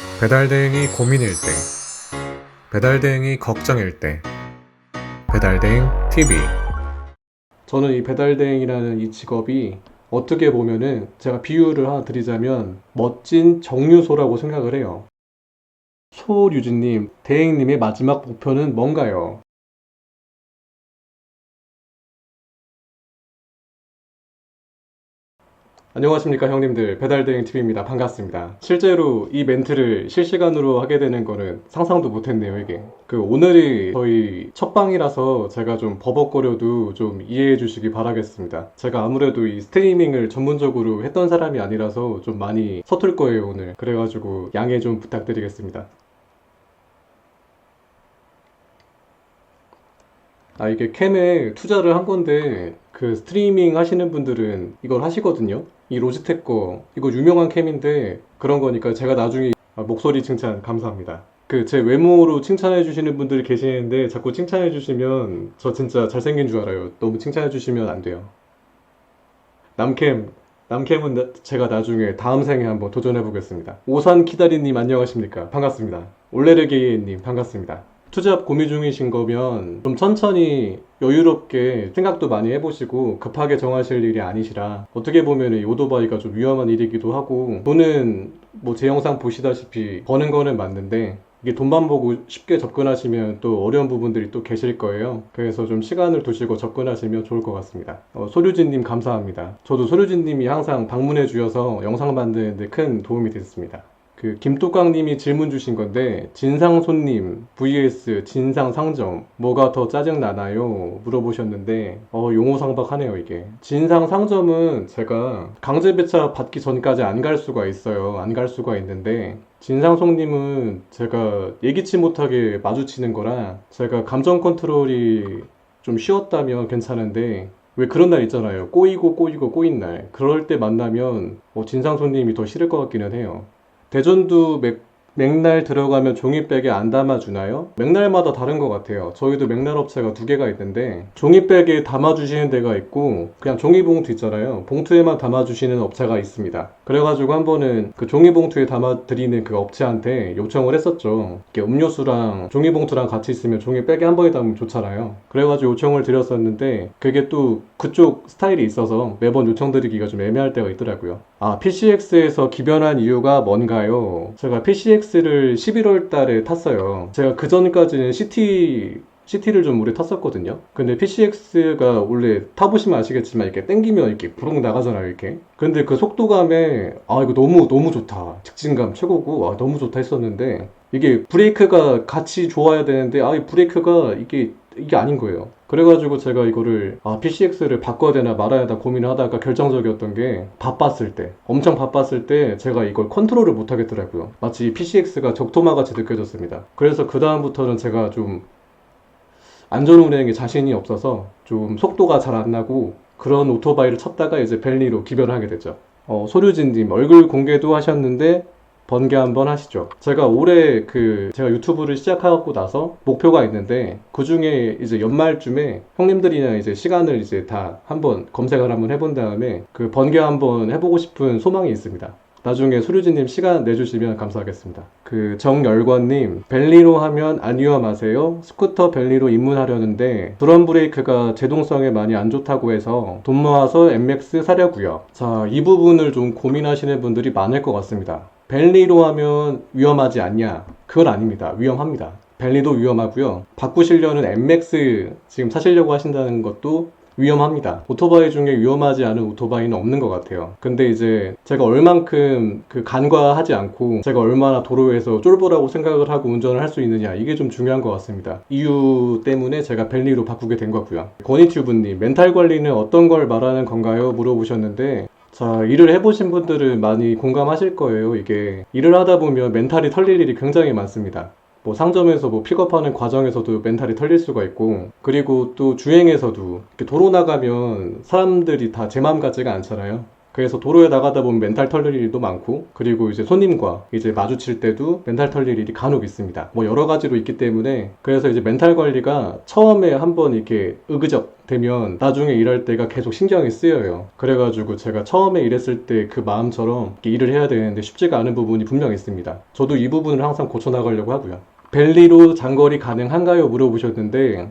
배달대행이 고민일 때, 배달대행이 걱정일 때, 배달대행 TV. 저는 이 배달대행이라는 이 직업이 어떻게 보면은 제가 비유를 하나 드리자면 멋진 정류소라고 생각을 해요. 소류진님, 대행님의 마지막 목표는 뭔가요? 안녕하십니까 형님들, 배달대행 TV입니다. 반갑습니다. 실제로 이 멘트를 실시간으로 하게 되는 거는 상상도 못했네요, 이게. 오늘이 저희 첫 방이라서 제가 좀 버벅거려도 좀 이해해 주시기 바라겠습니다. 제가 아무래도 이 스트리밍을 전문적으로 했던 사람이 아니라서 좀 많이 서툴 거예요, 오늘. 그래가지고 양해 좀 부탁드리겠습니다. 이게 캠에 투자를 한 건데, 그 스트리밍 하시는 분들은 이걸 하시거든요. 이 로지텍 거, 이거 유명한 캠인데, 그런 거니까 제가 나중에 목소리 칭찬 감사합니다. 제 외모로 칭찬해 주시는 분들이 계시는데, 자꾸 칭찬해 주시면 저 진짜 잘생긴 줄 알아요. 너무 칭찬해 주시면 안 돼요. 남캠, 남캠은 제가 나중에 다음 생에 한번 도전해 보겠습니다. 오산 키다리님 안녕하십니까? 반갑습니다. 올레르게님 반갑습니다. 투잡 고민 중이신 거면 좀 천천히 여유롭게 생각도 많이 해보시고 급하게 정하실 일이 아니시라 어떻게 보면 이 오토바이가 좀 위험한 일이기도 하고 돈은 뭐 제 영상 보시다시피 버는 거는 맞는데 이게 돈만 보고 쉽게 접근하시면 또 어려운 부분들이 또 계실 거예요. 그래서 좀 시간을 두시고 접근하시면 좋을 것 같습니다. 소류진님 감사합니다. 저도 소류진님이 항상 방문해 주셔서 영상 만드는데 큰 도움이 됐습니다. 김뚜깡님이 질문 주신 건데 진상 손님 vs 진상 상점 뭐가 더 짜증 나나요? 물어보셨는데 용호상박하네요 이게. 진상 상점은 제가 강제 배차 받기 전까지 안 갈 수가 있어요. 안 갈 수가 있는데 진상 손님은 제가 예기치 못하게 마주치는 거라 제가 감정 컨트롤이 좀 쉬웠다면 괜찮은데 왜 그런 날 있잖아요. 꼬인 날. 그럴 때 만나면 진상 손님이 더 싫을 것 같기는 해요. 대전도 맥날 들어가면 종이백에 안 담아주나요? 맥날마다 다른 것 같아요. 저희도 맥날 업체가 두 개가 있는데 종이백에 담아주시는 데가 있고 그냥 종이봉투 있잖아요. 봉투에만 담아주시는 업체가 있습니다. 그래가지고 한 번은 그 종이봉투에 담아드리는 그 업체한테 요청을 했었죠. 이렇게 음료수랑 종이봉투랑 같이 있으면 종이백에 한 번에 담으면 좋잖아요. 그래가지고 요청을 드렸었는데 그게 또 그쪽 스타일이 있어서 매번 요청드리기가 좀 애매할 때가 있더라고요. PCX에서 기변한 이유가 뭔가요? 제가 PCX를 11월 달에 탔어요. 제가 그 전까지는 CT를 좀 오래 탔었거든요. 근데 PCX가 원래 타보시면 아시겠지만 이렇게 땡기면 이렇게 부릉 나가잖아요, 이렇게. 근데 그 속도감에 이거 너무 좋다. 직진감 최고고 너무 좋다 했었는데 이게 브레이크가 같이 좋아야 되는데 이 브레이크가 이게 아닌 거예요. 그래가지고 제가 이거를 PCX를 바꿔야 되나 말아야 되나 고민을 하다가 결정적이었던 게 엄청 바빴을 때 제가 이걸 컨트롤을 못 하겠더라고요. 마치 PCX가 적토마 같이 느껴졌습니다. 그래서 그 다음부터는 제가 좀 안전운행에 자신이 없어서 좀 속도가 잘 안 나고 그런 오토바이를 찾다가 이제 벨리로 기변하게 됐죠. 소류진님 얼굴 공개도 하셨는데 번개 한번 하시죠. 제가 올해 제가 유튜브를 시작하고 나서 목표가 있는데 그 중에 이제 연말쯤에 형님들이랑 이제 시간을 이제 다 한번 검색을 한번 해본 다음에 번개 한번 해보고 싶은 소망이 있습니다. 나중에 수류진님 시간 내주시면 감사하겠습니다. 정열관님 벨리로 하면 안 위험하세요? 스쿠터 벨리로 입문하려는데 드럼 브레이크가 제동성에 많이 안 좋다고 해서 돈 모아서 MX 사려고요. 자, 이 부분을 좀 고민하시는 분들이 많을 것 같습니다. 벨리로 하면 위험하지 않냐? 그건 아닙니다. 위험합니다. 벨리도 위험하고요. 바꾸시려는 MX 지금 사시려고 하신다는 것도 위험합니다. 오토바이 중에 위험하지 않은 오토바이는 없는 것 같아요. 근데 이제 제가 얼만큼 간과하지 않고 제가 얼마나 도로에서 쫄보라고 생각을 하고 운전을 할 수 있느냐 이게 좀 중요한 것 같습니다. 이유 때문에 제가 벨리로 바꾸게 된 거고요. 권이튜브님 멘탈 관리는 어떤 걸 말하는 건가요? 물어보셨는데 자, 일을 해보신 분들은 많이 공감하실 거예요. 이게 일을 하다 보면 멘탈이 털릴 일이 굉장히 많습니다. 상점에서 픽업하는 과정에서도 멘탈이 털릴 수가 있고 그리고 또 주행에서도 이렇게 도로 나가면 사람들이 다 제 마음 같지가 않잖아요. 그래서 도로에 나가다 보면 멘탈 털릴 일도 많고 그리고 이제 손님과 이제 마주칠 때도 멘탈 털릴 일이 간혹 있습니다. 여러 가지로 있기 때문에 그래서 이제 멘탈 관리가 처음에 한번 이렇게 되면 나중에 일할 때가 계속 신경이 쓰여요. 그래가지고 제가 처음에 일했을 때 그 마음처럼 이렇게 일을 해야 되는데 쉽지가 않은 부분이 분명 있습니다. 저도 이 부분을 항상 고쳐나가려고 하고요. 벨리로 장거리 가능한가요? 물어보셨는데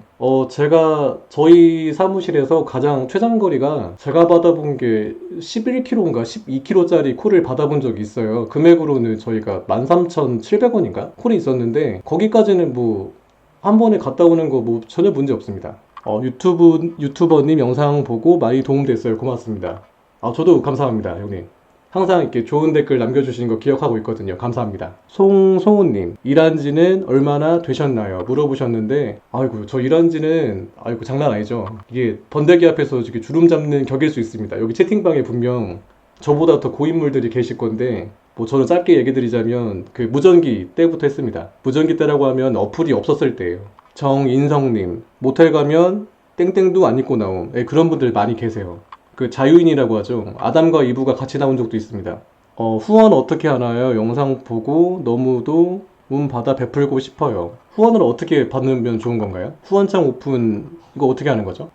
제가 저희 사무실에서 가장 최장거리가 제가 받아본 게 11km인가 12km짜리 콜을 받아본 적이 있어요. 금액으로는 저희가 13,700원인가 콜이 있었는데 거기까지는 뭐 한 번에 갔다 오는 거 뭐 전혀 문제 없습니다. 유튜버님 영상 보고 많이 도움됐어요. 고맙습니다. 저도 감사합니다, 형님. 항상 이렇게 좋은 댓글 남겨주시는 거 기억하고 있거든요. 감사합니다. 송소우님, 일한 지는 얼마나 되셨나요? 물어보셨는데, 아이고, 저 일한 지는, 아이고, 장난 아니죠. 이게 번데기 앞에서 이렇게 주름 잡는 격일 수 있습니다. 여기 채팅방에 분명 저보다 더 고인물들이 계실 건데, 뭐 저는 짧게 얘기 드리자면, 그 무전기 때부터 했습니다. 무전기 때라고 하면 어플이 없었을 때예요. 정인성님, 모텔 가면 땡땡도 안 입고 나옴. 그런 분들 많이 계세요. 그 자유인이라고 하죠. 아담과 이브가 같이 나온 적도 있습니다. 후원 어떻게 하나요? 영상 보고 너무도 운 받아 베풀고 싶어요. 후원을 어떻게 받으면 좋은 건가요? 후원창 오픈 이거 어떻게 하는 거죠?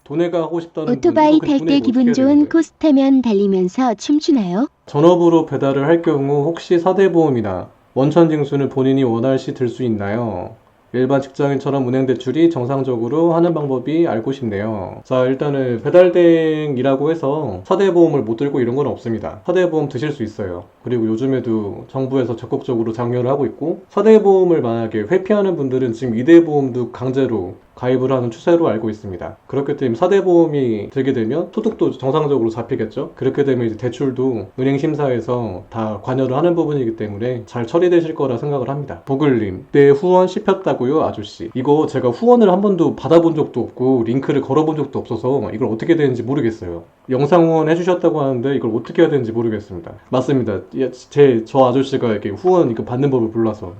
도네가 하고 싶다는 오토바이 분, 탈 때 기분 좋은 코스타면 달리면서 춤추나요? 전업으로 배달을 할 경우 혹시 사대보험이나 원천징수는 본인이 원할 시 들 수 있나요? 일반 직장인처럼 은행 대출이 정상적으로 하는 방법이 알고 싶네요. 자, 일단은 배달대행이라고 해서 사대보험을 못 들고 이런 건 없습니다. 사대보험 드실 수 있어요. 그리고 요즘에도 정부에서 적극적으로 장려를 하고 있고, 사대보험을 만약에 회피하는 분들은 지금 2대보험도 강제로 가입을 하는 추세로 알고 있습니다. 그렇기 때문에 4대보험이 들게 되면 소득도 정상적으로 잡히겠죠. 그렇게 되면 이제 대출도 은행 심사에서 다 관여를 하는 부분이기 때문에 잘 처리되실 거라 생각을 합니다. 보글님, 내 후원 씹혔다고요, 아저씨? 이거 제가 후원을 한 번도 받아본 적도 없고 링크를 걸어본 적도 없어서 이걸 어떻게 되는지 모르겠어요. 영상 후원 해주셨다고 하는데 이걸 어떻게 해야 되는지 모르겠습니다. 맞습니다. 저 아저씨가 이렇게 후원 이거 받는 법을 몰라서.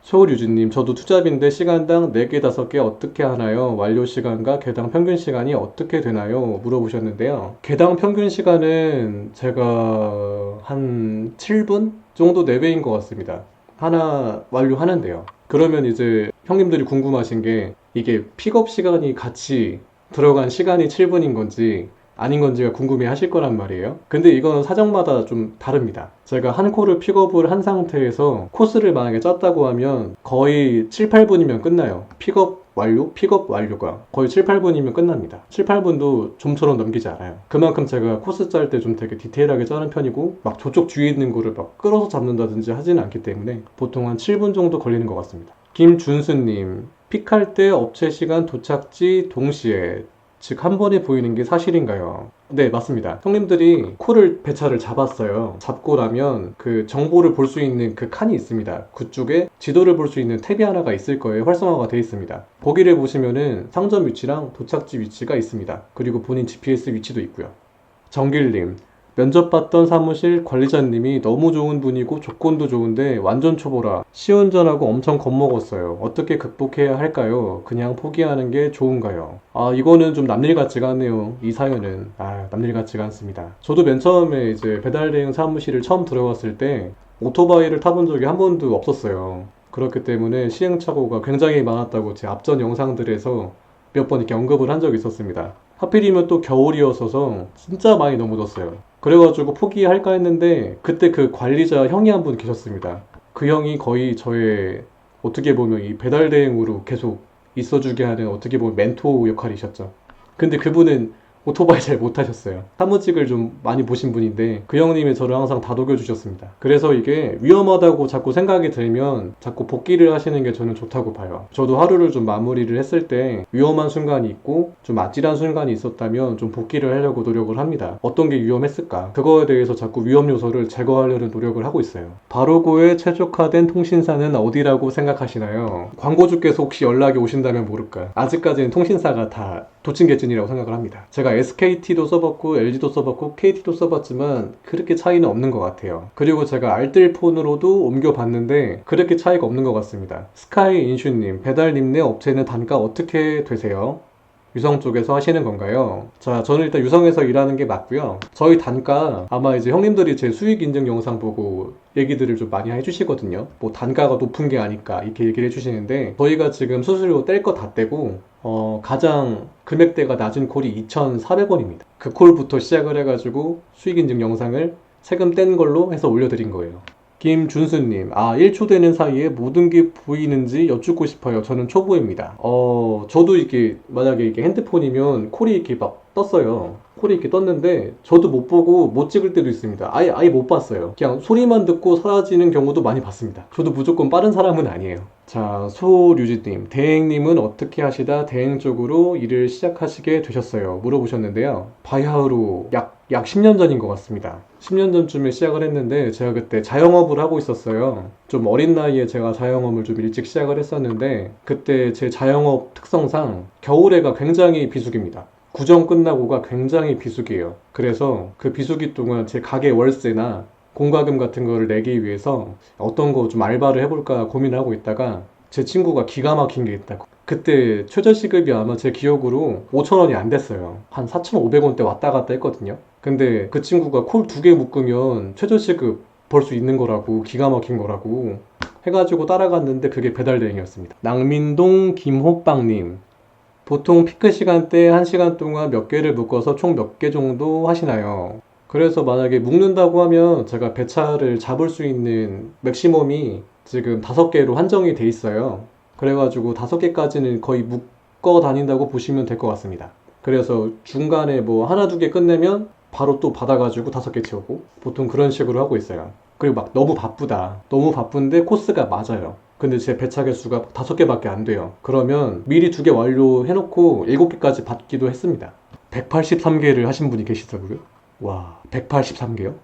서울유진님, 저도 투잡인데 시간당 4개, 5개 어떻게 하나요? 완료 시간과 개당 평균 시간이 어떻게 되나요? 물어보셨는데요. 개당 평균 시간은 제가 한 7분 정도 내외인 것 같습니다. 하나 완료하는데요. 그러면 이제 형님들이 궁금하신 게 이게 픽업 시간이 같이 들어간 시간이 7분인 건지 아닌 건지가 궁금해 하실 거란 말이에요. 근데 이건 사정마다 좀 다릅니다. 제가 한 콜을 픽업을 한 상태에서 코스를 만약에 짰다고 하면 거의 7, 8분이면 끝나요. 픽업 완료가 거의 7, 8분이면 끝납니다. 7, 8분도 좀처럼 넘기지 않아요. 그만큼 제가 코스 짤 때 좀 되게 디테일하게 짜는 편이고 막 저쪽 뒤에 있는 거를 막 끌어서 잡는다든지 하지는 않기 때문에 보통 한 7분 정도 걸리는 것 같습니다. 김준수님, 픽할 때 업체 시간 도착지 동시에 즉 한 번에 보이는 게 사실인가요? 네, 맞습니다. 형님들이 콜을 배차를 잡았어요. 잡고 나면 그 정보를 볼 수 있는 그 칸이 있습니다. 그쪽에 지도를 볼 수 있는 탭이 하나가 있을 거예요. 활성화가 되어 있습니다. 거기를 보시면은 상점 위치랑 도착지 위치가 있습니다. 그리고 본인 GPS 위치도 있고요. 정길님, 면접 봤던 사무실 관리자님이 너무 좋은 분이고 조건도 좋은데 완전 초보라 시운전하고 엄청 겁먹었어요. 어떻게 극복해야 할까요? 그냥 포기하는 게 좋은가요? 이거는 좀 남일 같지가 않네요. 이 사연은 남일 같지가 않습니다. 저도 맨 처음에 이제 배달 대행 사무실을 처음 들어갔을 때 오토바이를 타본 적이 한 번도 없었어요. 그렇기 때문에 시행착오가 굉장히 많았다고 제 앞전 영상들에서 몇 번 이렇게 언급을 한 적이 있었습니다. 하필이면 또 겨울이었어서 진짜 많이 넘어졌어요. 그래가지고 포기할까 했는데 그때 그 관리자 형이 한 분 계셨습니다. 그 형이 거의 저의 어떻게 보면 이 배달 대행으로 계속 있어주게 하는 어떻게 보면 멘토 역할이셨죠. 근데 그분은 오토바이 잘 못하셨어요. 사무직을 좀 많이 보신 분인데 그 형님이 저를 항상 다독여 주셨습니다. 그래서 이게 위험하다고 자꾸 생각이 들면 자꾸 복귀를 하시는 게 저는 좋다고 봐요. 저도 하루를 좀 마무리를 했을 때 위험한 순간이 있고 좀 아찔한 순간이 있었다면 좀 복귀를 하려고 노력을 합니다. 어떤 게 위험했을까? 그거에 대해서 자꾸 위험 요소를 제거하려는 노력을 하고 있어요. 바로고에 최적화된 통신사는 어디라고 생각하시나요? 광고주께서 혹시 연락이 오신다면 모를까? 아직까지는 통신사가 다 도찐개찐이라고 생각을 합니다. 제가 SKT도 써봤고 LG도 써봤고 KT도 써봤지만 그렇게 차이는 없는 것 같아요. 그리고 제가 알뜰폰으로도 옮겨봤는데 그렇게 차이가 없는 것 같습니다. 스카이인슈님, 배달님네 업체는 단가 어떻게 되세요? 유성 쪽에서 하시는 건가요? 자, 저는 일단 유성에서 일하는 게 맞고요. 저희 단가 아마 이제 형님들이 제 수익 인증 영상 보고 얘기들을 좀 많이 해주시거든요. 뭐 단가가 높은 게 아닐까 이렇게 얘기를 해주시는데 저희가 지금 수수료 뗄 거 다 떼고 가장 금액대가 낮은 콜이 2,400원입니다. 그 콜부터 시작을 해가지고 수익 인증 영상을 세금 뗀 걸로 해서 올려드린 거예요. 김준수님, 1초 되는 사이에 모든 게 보이는지 여쭙고 싶어요. 저는 초보입니다. 저도 이렇게, 만약에 이게 핸드폰이면 콜이 이렇게 막 떴어요. 콜이 이렇게 떴는데, 저도 못 보고 못 찍을 때도 있습니다. 아예 못 봤어요. 그냥 소리만 듣고 사라지는 경우도 많이 봤습니다. 저도 무조건 빠른 사람은 아니에요. 자, 소류지님, 대행님은 어떻게 하시다 대행 쪽으로 일을 시작하시게 되셨어요? 물어보셨는데요. 바야흐로 약 10년 전인 것 같습니다. 10년 전쯤에 시작을 했는데 제가 그때 자영업을 하고 있었어요. 좀 어린 나이에 제가 자영업을 좀 일찍 시작을 했었는데 그때 제 자영업 특성상 겨울에가 굉장히 비수기입니다. 구정 끝나고가 굉장히 비수기예요. 그래서 그 비수기 동안 제 가게 월세나 공과금 같은 거를 내기 위해서 어떤 거 좀 알바를 해볼까 고민을 하고 있다가 제 친구가 기가 막힌 게 있다고. 그때 최저시급이 아마 제 기억으로 5,000원이 안 됐어요. 한 4,500원대 왔다 갔다 했거든요. 근데 그 친구가 콜 2개 묶으면 최저시급 벌 수 있는 거라고, 기가 막힌 거라고 해가지고 따라갔는데 그게 배달대행이었습니다. 낭민동 김호빵님, 보통 피크 시간대 1시간 동안 몇 개를 묶어서 총 몇 개 정도 하시나요? 그래서 만약에 묶는다고 하면 제가 배차를 잡을 수 있는 맥시멈이 지금 5개로 한정이 돼 있어요. 그래가지고 5개까지는 거의 묶어 다닌다고 보시면 될 것 같습니다. 그래서 중간에 뭐 하나 두 개 끝내면 바로 또 받아가지고 5개 채우고 보통 그런 식으로 하고 있어요. 그리고 막 너무 바쁘다. 너무 바쁜데 코스가 맞아요. 근데 제 배차 개수가 5개밖에 안 돼요. 그러면 미리 2개 완료해놓고 7개까지 받기도 했습니다. 183개를 하신 분이 계시더라고요. 와, 183개요?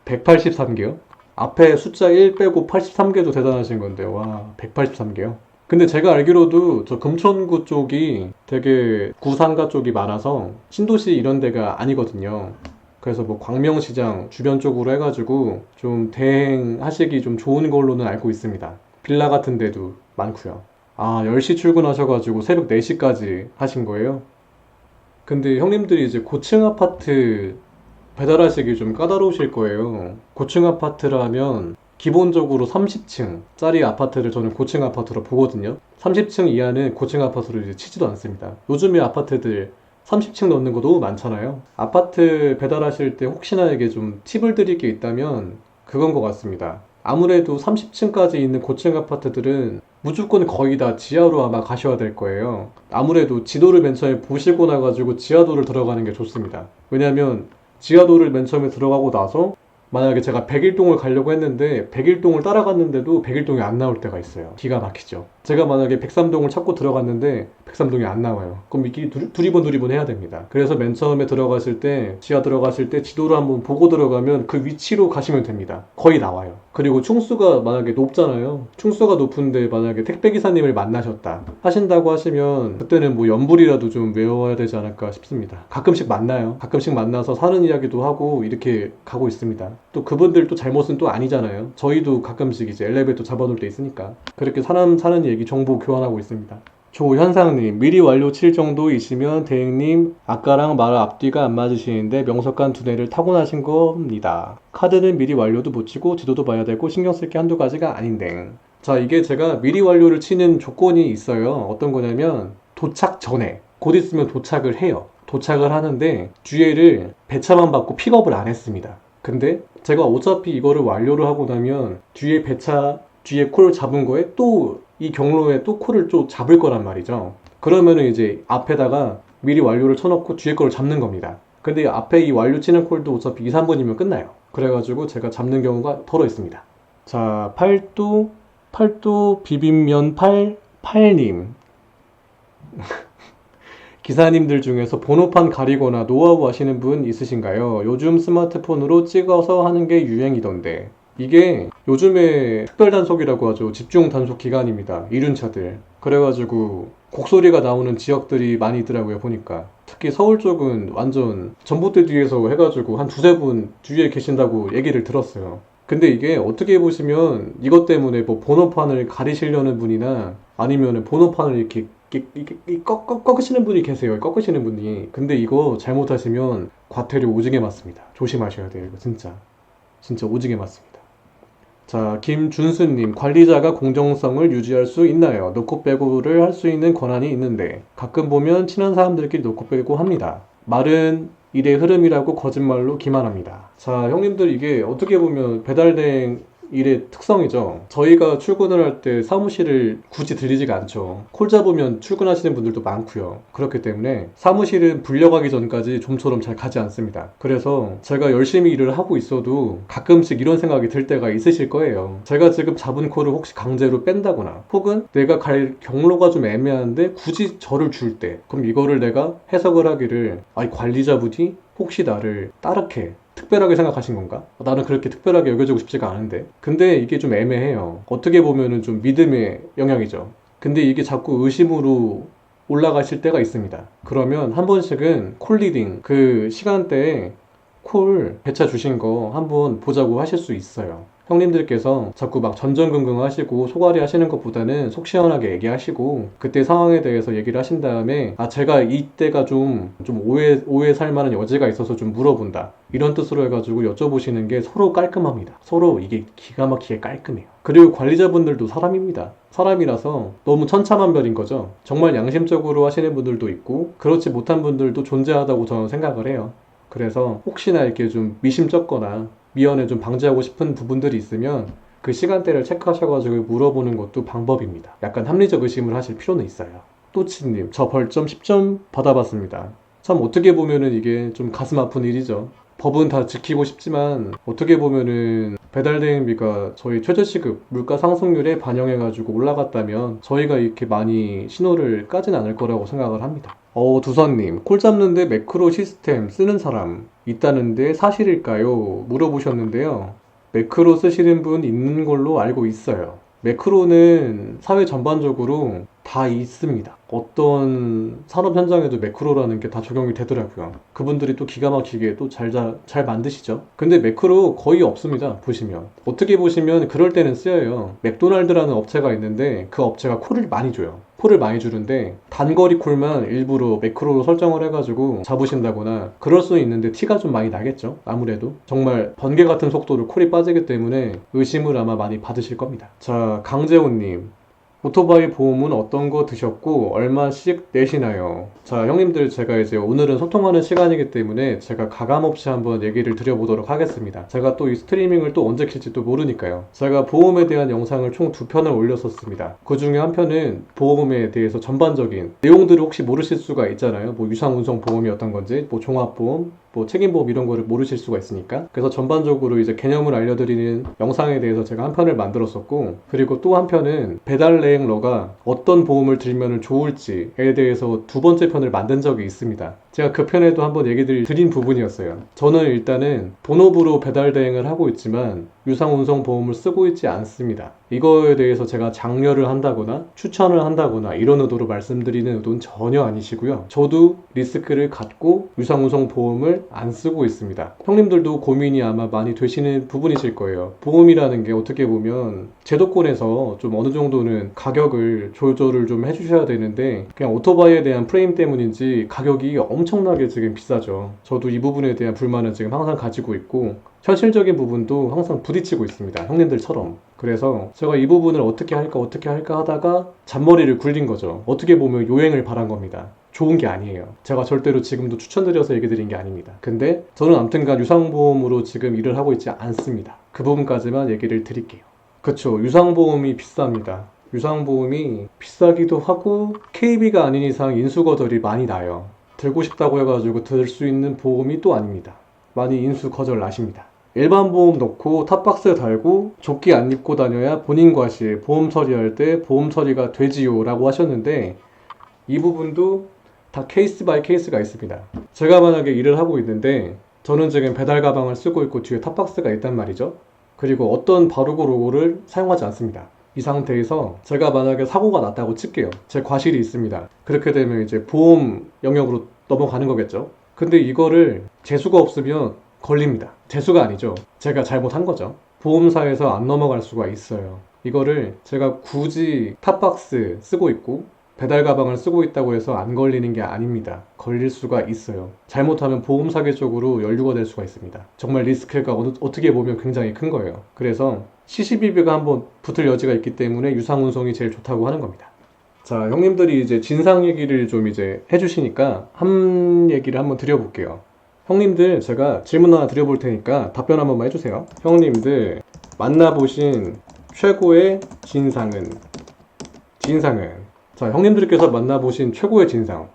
183개요? 앞에 숫자 1 빼고 83개도 대단하신 건데, 와, 183개요? 근데 제가 알기로도 저 금천구 쪽이 되게 구상가 쪽이 많아서 신도시 이런 데가 아니거든요. 그래서 뭐 광명시장 주변 쪽으로 해가지고 좀 대행하시기 좀 좋은 걸로는 알고 있습니다. 빌라 같은 데도 많고요. 10시 출근하셔가지고 새벽 4시까지 하신 거예요? 근데 형님들이 이제 고층 아파트 배달하시기 좀 까다로우실 거예요. 고층 아파트라면 기본적으로 30층짜리 아파트를 저는 고층 아파트로 보거든요. 30층 이하는 고층 아파트로 이제 치지도 않습니다. 요즘에 아파트들 30층 넣는 거 너무 많잖아요. 아파트 배달하실 때 혹시나 이게 좀 팁을 드릴 게 있다면 그건 것 같습니다. 아무래도 30층까지 있는 고층 아파트들은 무조건 거의 다 지하로 아마 가셔야 될 거예요. 아무래도 지도를 맨 처음에 보시고 나가지고 지하도를 들어가는 게 좋습니다. 왜냐면 지하도를 맨 처음에 들어가고 나서 만약에 제가 백일동을 가려고 했는데 백일동을 따라갔는데도 백일동이 안 나올 때가 있어요. 기가 막히죠. 제가 만약에 백삼동을 찾고 들어갔는데 백삼동이 안 나와요. 그럼 이 길이 두리번 해야 됩니다. 그래서 맨 처음에 들어갔을 때 지하 들어갔을 때 지도를 한번 보고 들어가면 그 위치로 가시면 됩니다. 거의 나와요. 그리고 충수가 만약에 높잖아요. 충수가 높은데 만약에 택배기사님을 만나셨다 하신다고 하시면 그때는 뭐 연불이라도 좀 외워야 되지 않을까 싶습니다. 가끔씩 만나요. 가끔씩 만나서 사는 이야기도 하고 이렇게 가고 있습니다. 또 그분들 또 잘못은 또 아니잖아요. 저희도 가끔씩 이제 엘리베이터 잡아놓을 때 있으니까 그렇게 사람 사는 얘기 정보 교환하고 있습니다. 조현상님, 미리 완료 칠 정도이시면 대행님 아까랑 말 앞뒤가 안 맞으시는데 명석관 두뇌를 타고나신 겁니다. 카드는 미리 완료도 못 치고 지도도 봐야 되고 신경 쓸 게 한두 가지가 아닌데. 자, 이게 제가 미리 완료를 치는 조건이 있어요. 어떤 거냐면 도착 전에 곧 있으면 도착을 해요. 도착을 하는데 뒤에를 배차만 받고 픽업을 안 했습니다. 근데 제가 어차피 이거를 완료를 하고 나면 뒤에 배차 뒤에 콜을 잡은 거에 또 이 경로에 또 콜을 또 잡을 거란 말이죠. 그러면은 이제 앞에다가 미리 완료를 쳐놓고 뒤에 거를 잡는 겁니다. 근데 앞에 이 완료 치는 콜도 어차피 2, 3분이면 끝나요. 그래가지고 제가 잡는 경우가 덜어 있습니다. 자, 팔도 비빔면 88님. 기사님들 중에서 번호판 가리거나 노하우 아시는 분 있으신가요? 요즘 스마트폰으로 찍어서 하는 게 유행이던데. 이게 요즘에 특별단속이라고 하죠. 집중 단속 기간입니다. 이륜차들. 그래가지고 곡소리가 나오는 지역들이 많이 있더라고요. 보니까. 특히 서울 쪽은 완전 전봇대 뒤에서 해가지고 한 두세 분 뒤에 계신다고 얘기를 들었어요. 근데 이게 어떻게 보시면 이것 때문에 뭐 번호판을 가리시려는 분이나 아니면 번호판을 이렇게 꺾으시는 분이 계세요. 꺾으시는 분이. 근데 이거 잘못하시면 과태료 오지게 맞습니다. 조심하셔야 돼요. 이거 진짜 오지게 맞습니다. 자, 김준수님, 관리자가 공정성을 유지할 수 있나요? 놓고 빼고를 할 수 있는 권한이 있는데 가끔 보면 친한 사람들끼리 놓고 빼고 합니다. 말은 일의 흐름이라고 거짓말로 기만합니다. 자, 형님들 이게 어떻게 보면 배달대행 일의 특성이죠. 저희가 출근을 할 때 사무실을 굳이 들리지가 않죠. 콜 잡으면 출근하시는 분들도 많고요. 그렇기 때문에 사무실은 불려가기 전까지 좀처럼 잘 가지 않습니다. 그래서 제가 열심히 일을 하고 있어도 가끔씩 이런 생각이 들 때가 있으실 거예요. 제가 지금 잡은 콜을 혹시 강제로 뺀다거나 혹은 내가 갈 경로가 좀 애매한데 굳이 저를 줄 때 그럼 이거를 내가 해석을 하기를 아이 관리자분이 혹시 나를 따르게 특별하게 생각하신 건가? 나는 그렇게 특별하게 여겨지고 싶지가 않은데. 근데 이게 좀 애매해요. 어떻게 보면은 좀 믿음의 영역이죠. 근데 이게 자꾸 의심으로 올라가실 때가 있습니다. 그러면 한 번씩은 콜리딩 그 시간대에 콜 배차 주신 거 한번 보자고 하실 수 있어요. 형님들께서 자꾸 막 전전긍긍 하시고 소갈이 하시는 것보다는 속 시원하게 얘기하시고 그때 상황에 대해서 얘기를 하신 다음에 아 제가 이때가 좀 오해 살 만한 여지가 있어서 좀 물어본다 이런 뜻으로 해가지고 여쭤보시는 게 서로 깔끔합니다. 서로 이게 기가 막히게 깔끔해요. 그리고 관리자분들도 사람입니다. 사람이라서 너무 천차만별인 거죠. 정말 양심적으로 하시는 분들도 있고 그렇지 못한 분들도 존재하다고 저는 생각을 해요. 그래서 혹시나 이렇게 좀 미심쩍거나 미연에 좀 방지하고 싶은 부분들이 있으면 그 시간대를 체크하셔가지고 물어보는 것도 방법입니다. 약간 합리적 의심을 하실 필요는 있어요. 또치님, 저 벌점 10점 받아봤습니다. 참 어떻게 보면은 이게 좀 가슴 아픈 일이죠. 법은 다 지키고 싶지만 어떻게 보면은 배달대행비가 저희 최저시급 물가 상승률에 반영해가지고 올라갔다면 저희가 이렇게 많이 신호를 까진 않을 거라고 생각을 합니다. 두선님, 콜 잡는데 매크로 시스템 쓰는 사람 있다는데 사실일까요? 물어보셨는데요. 매크로 쓰시는 분 있는 걸로 알고 있어요. 매크로는 사회 전반적으로 다 있습니다. 어떤 산업 현장에도 매크로라는 게 다 적용이 되더라고요. 그분들이 또 기가 막히게 또 잘 만드시죠. 근데 매크로 거의 없습니다. 보시면. 어떻게 보시면 그럴 때는 쓰여요. 맥도날드라는 업체가 있는데 그 업체가 콜을 많이 줘요. 콜을 많이 주는데 단거리 콜만 일부러 매크로로 설정을 해가지고 잡으신다거나 그럴 수는 있는데 티가 좀 많이 나겠죠. 아무래도 정말 번개 같은 속도로 콜이 빠지기 때문에 의심을 아마 많이 받으실 겁니다. 자, 강재호님, 오토바이 보험은 어떤 거 드셨고 얼마씩 내시나요? 자, 형님들 제가 이제 오늘은 소통하는 시간이기 때문에 제가 가감없이 한번 얘기를 드려보도록 하겠습니다. 제가 또 이 스트리밍을 또 언제 킬지 또 모르니까요. 제가 보험에 대한 영상을 총 2편을 올렸었습니다. 그 중에 한 편은 보험에 대해서 전반적인 내용들을 혹시 모르실 수가 있잖아요. 뭐 유상운송 보험이 어떤 건지, 뭐 종합보험, 뭐 책임보험 이런 거를 모르실 수가 있으니까. 그래서 전반적으로 이제 개념을 알려드리는 영상에 대해서 제가 한 편을 만들었었고, 그리고 또 한 편은 배달여행러가 어떤 보험을 들면 좋을지에 대해서 두 번째 편을 만든 적이 있습니다. 제가 그 편에도 한번 얘기 드린 부분이었어요. 저는 일단은 본업으로 배달 대행을 하고 있지만 유상운송 보험을 쓰고 있지 않습니다. 이거에 대해서 제가 장려를 한다거나 추천을 한다거나 이런 의도로 말씀드리는 의도는 전혀 아니시고요. 저도 리스크를 갖고 유상운송 보험을 안 쓰고 있습니다. 형님들도 고민이 아마 많이 되시는 부분이실 거예요. 보험이라는 게 어떻게 보면 제도권에서 좀 어느 정도는 가격을 조절을 좀 해주셔야 되는데 그냥 오토바이에 대한 프레임 때문인지 가격이 엄청나게 지금 비싸죠. 저도 이 부분에 대한 불만은 지금 항상 가지고 있고 현실적인 부분도 항상 부딪히고 있습니다. 형님들처럼. 그래서 제가 이 부분을 어떻게 할까 하다가 잔머리를 굴린 거죠. 어떻게 보면 요행을 바란 겁니다. 좋은 게 아니에요. 제가 절대로 지금도 추천드려서 얘기 드린 게 아닙니다. 근데 저는 아무튼간 유상보험으로 지금 일을 하고 있지 않습니다. 그 부분까지만 얘기를 드릴게요. 그쵸, 유상보험이 비쌉니다. 유상보험이 비싸기도 하고 KB가 아닌 이상 인수거절이 많이 나요. 들고 싶다고 해가지고 들 수 있는 보험이 또 아닙니다. 많이 인수거절 나십니다. 일반 보험 넣고 탑박스 달고 조끼 안 입고 다녀야 본인 과실 보험 처리할 때 보험 처리가 되지요 라고 하셨는데 이 부분도 다 케이스 바이 케이스가 있습니다. 제가 만약에 일을 하고 있는데 저는 지금 배달 가방을 쓰고 있고 뒤에 탑박스가 있단 말이죠. 그리고 어떤 바르고 로고를 사용하지 않습니다. 이 상태에서 제가 만약에 사고가 났다고 칠게요. 제 과실이 있습니다. 그렇게 되면 이제 보험 영역으로 넘어가는 거겠죠. 근데 이거를 재수가 없으면 걸립니다. 재수가 아니죠. 제가 잘못한 거죠. 보험사에서 안 넘어갈 수가 있어요. 이거를 제가 굳이 탑박스 쓰고 있고 배달 가방을 쓰고 있다고 해서 안 걸리는 게 아닙니다. 걸릴 수가 있어요. 잘못하면 보험 사기 쪽으로 연루가 될 수가 있습니다. 정말 리스크가 어떻게 보면 굉장히 큰 거예요. 그래서 CCBB가 한번 붙을 여지가 있기 때문에 유상운송이 제일 좋다고 하는 겁니다. 자, 형님들이 이제 진상 얘기를 좀 이제 해주시니까 한 얘기를 한번 드려볼게요. 형님들 제가 질문 하나 드려볼 테니까 답변 한 번만 해주세요. 형님들 만나보신 최고의 진상은? 자, 형님들께서 만나보신 최고의 진상,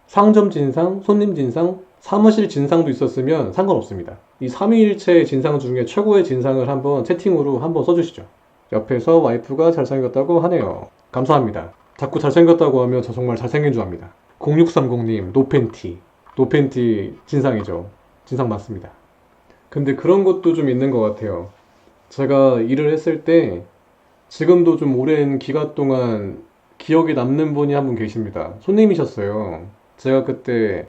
상점 진상, 손님 진상, 사무실 진상도 있었으면 상관없습니다. 이 삼위일체 진상 중에 최고의 진상을 한번 채팅으로 한번 써주시죠. 옆에서 와이프가 잘생겼다고 하네요. 감사합니다. 자꾸 잘생겼다고 하면 저 정말 잘생긴 줄 압니다. 0630님 노팬티 진상이죠. 진상 맞습니다. 근데 그런 것도 좀 있는 것 같아요. 제가 일을 했을 때 지금도 좀 오랜 기간 동안 기억에 남는 분이 한 분 계십니다. 손님이셨어요. 제가 그때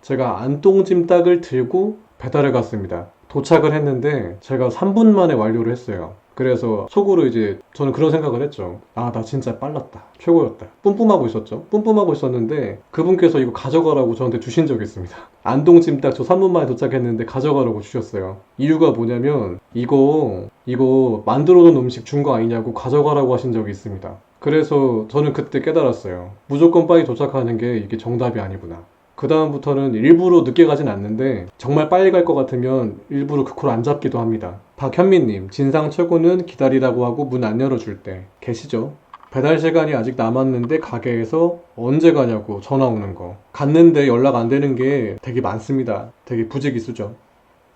제가 안동찜닭을 들고 배달을 갔습니다. 도착을 했는데 제가 3분 만에 완료를 했어요. 그래서 속으로 이제 저는 그런 생각을 했죠. 아, 나 진짜 빨랐다. 최고였다. 뿜뿜하고 있었죠. 뿜뿜하고 있었는데 그분께서 이거 가져가라고 저한테 주신 적이 있습니다. 안동찜닭 저 3분 만에 도착했는데 가져가라고 주셨어요. 이유가 뭐냐면 이거 만들어 놓은 음식 준 거 아니냐고 가져가라고 하신 적이 있습니다. 그래서 저는 그때 깨달았어요. 무조건 빨리 도착하는 게 이게 정답이 아니구나. 그 다음부터는 일부러 늦게 가진 않는데 정말 빨리 갈 것 같으면 일부러 그 콜 안 잡기도 합니다. 박현민님, 진상 최고는 기다리라고 하고 문 안 열어줄 때 계시죠? 배달 시간이 아직 남았는데 가게에서 언제 가냐고 전화 오는 거. 갔는데 연락 안 되는 게 되게 많습니다. 되게 부지기수죠.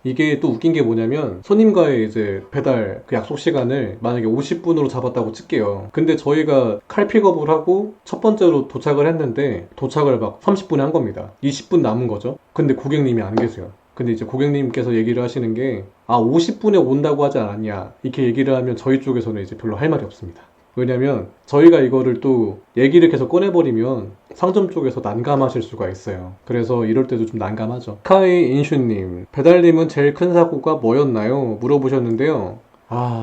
이게 또 웃긴 게 뭐냐면 손님과의 이제 배달 그 약속 시간을 만약에 50분으로 잡았다고 칠게요. 근데 저희가 칼픽업을 하고 첫 번째로 도착을 했는데 도착을 막 30분에 한 겁니다. 20분 남은 거죠. 근데 고객님이 안 계세요. 근데 이제 고객님께서 얘기를 하시는 게 50분에 온다고 하지 않았냐 이렇게 얘기를 하면 저희 쪽에서는 이제 별로 할 말이 없습니다. 왜냐면 저희가 이거를 또 얘기를 계속 꺼내버리면 상점 쪽에서 난감하실 수가 있어요. 그래서 이럴 때도 좀 난감하죠. 카이 인슈님, 배달님은 제일 큰 사고가 뭐였나요? 물어보셨는데요.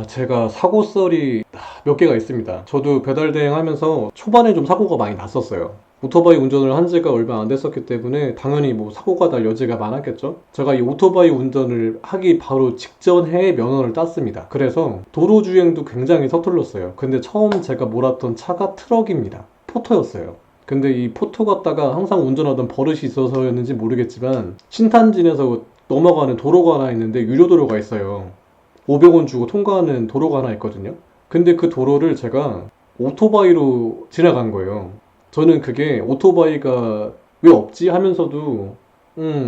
제가 사고썰이 몇 개가 있습니다. 저도 배달 대행하면서 초반에 좀 사고가 많이 났었어요. 오토바이 운전을 한 지가 얼마 안 됐었기 때문에 당연히 뭐 사고가 날 여지가 많았겠죠. 제가 이 오토바이 운전을 하기 바로 직전 해에 면허를 땄습니다. 그래서 도로 주행도 굉장히 서툴렀어요. 근데 처음 제가 몰았던 차가 트럭입니다. 포터였어요. 근데 이 포터 갖다가 항상 운전하던 버릇이 있어서였는지 모르겠지만 신탄진에서 넘어가는 도로가 하나 있는데 유료도로가 있어요. 500원 주고 통과하는 도로가 하나 있거든요. 근데 그 도로를 제가 오토바이로 지나간 거예요. 저는 그게 오토바이가 왜 없지 하면서도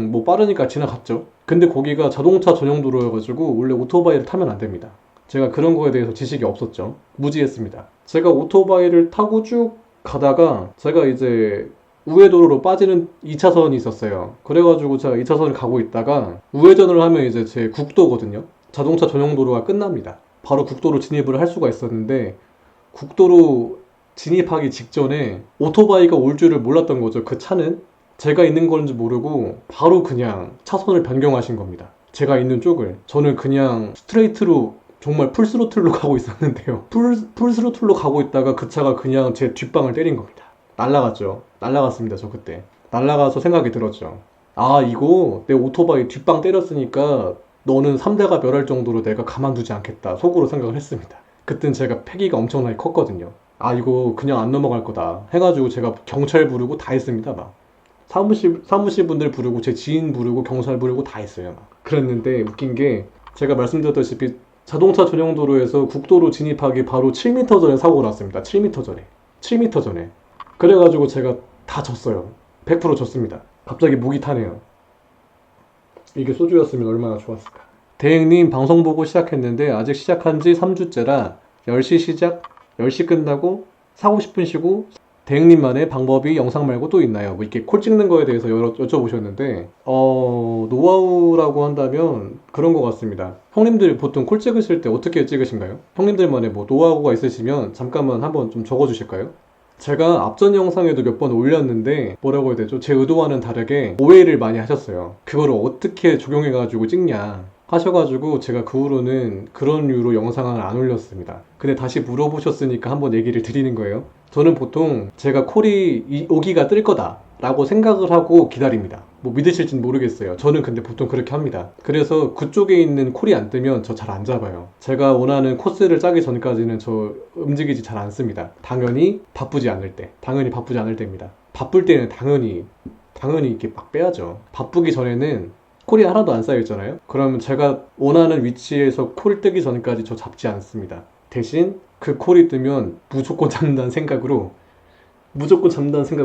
뭐 빠르니까 지나갔죠. 근데 거기가 자동차 전용 도로여가지고 원래 오토바이를 타면 안 됩니다. 제가 그런 거에 대해서 지식이 없었죠. 무지했습니다. 제가 오토바이를 타고 쭉 가다가 제가 이제 우회도로로 빠지는 2차선이 있었어요. 그래가지고 제가 2차선을 가고 있다가 우회전을 하면 이제 제 국도거든요. 자동차 전용 도로가 끝납니다. 바로 국도로 진입을 할 수가 있었는데 국도로 진입하기 직전에 오토바이가 올 줄을 몰랐던 거죠. 그 차는 제가 있는 건지 모르고 바로 그냥 차선을 변경하신 겁니다. 제가 있는 쪽을. 저는 그냥 스트레이트로 정말 풀스로틀로 가고 있었는데요. 풀스로틀로 가고 있다가 그 차가 그냥 제 뒷방을 때린 겁니다. 날라갔죠. 날라갔습니다. 저 그때. 날라가서 생각이 들었죠. 이거 내 오토바이 뒷방 때렸으니까 너는 3대가 멸할 정도로 내가 가만두지 않겠다. 속으로 생각을 했습니다. 그땐 제가 패기가 엄청나게 컸거든요. 이거 그냥 안 넘어갈 거다 해가지고 제가 경찰 부르고 다 했습니다. 막 사무실 분들 부르고 제 지인 부르고 경찰 부르고 다 했어요. 막 그랬는데 웃긴 게 제가 말씀드렸다시피 자동차 전용 도로에서 국도로 진입하기 바로 7m 전에 사고가 났습니다. 7m 전에 그래가지고 제가 다 졌어요. 100% 졌습니다. 갑자기 목이 타네요. 이게 소주였으면 얼마나 좋았을까. 대행님 방송 보고 시작했는데 아직 시작한 지 3주째라 10시 시작 10시 끝나고 사고 10분 쉬고 대행님만의 방법이 영상 말고 또 있나요? 뭐 이렇게 콜 찍는 거에 대해서 여쭤보셨는데 노하우라고 한다면 그런 것 같습니다. 형님들 보통 콜 찍으실 때 어떻게 찍으신가요? 형님들만의 뭐 노하우가 있으시면 잠깐만 한번 좀 적어주실까요? 제가 앞전 영상에도 몇 번 올렸는데 뭐라고 해야 되죠? 제 의도와는 다르게 오해를 많이 하셨어요. 그거를 어떻게 적용해가지고 찍냐. 하셔가지고 제가 그 후로는 그런 이유로 영상을 안 올렸습니다. 근데 다시 물어보셨으니까 한번 얘기를 드리는 거예요. 저는 보통 제가 콜이 오기가 뜰 거다 라고 생각을 하고 기다립니다. 뭐 믿으실진 모르겠어요. 저는 근데 보통 그렇게 합니다. 그래서 그쪽에 있는 콜이 안 뜨면 저 잘 안 잡아요. 제가 원하는 코스를 짜기 전까지는 저 움직이지 잘 않습니다. 당연히 바쁘지 않을 때입니다. 바쁠 때는 당연히 이렇게 막 빼야죠. 바쁘기 전에는 콜이 하나도 안 쌓여있잖아요. 그러면 제가 원하는 위치에서 콜 뜨기 전까지 저 잡지 않습니다. 대신 그 콜이 뜨면 무조건 잡는다는 생각으로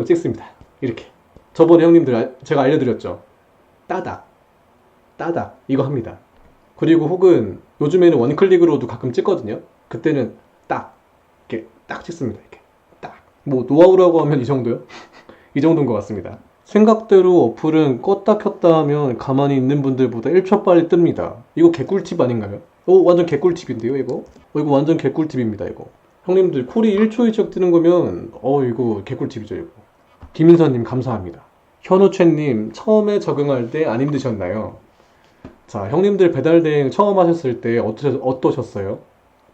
찍습니다. 이렇게. 저번에 형님들 제가 알려드렸죠. 따닥 이거 합니다. 그리고 혹은 요즘에는 원클릭으로도 가끔 찍거든요. 그때는 이렇게 딱 찍습니다. 이렇게 딱. 뭐 노하우라고 하면 이 정도요? 이 정도인 것 같습니다. 생각대로 어플은 껐다 켰다 하면 가만히 있는 분들보다 1초 빨리 뜹니다. 이거 개꿀팁 아닌가요? 완전 개꿀팁인데요, 이거? 이거 완전 개꿀팁입니다, 이거. 형님들, 콜이 1초 2초 뜨는 거면, 이거 개꿀팁이죠, 이거. 김인선님, 감사합니다. 현우채님, 처음에 적응할 때 안 힘드셨나요? 자, 형님들 배달대행 처음 하셨을 때 어떠셨어요?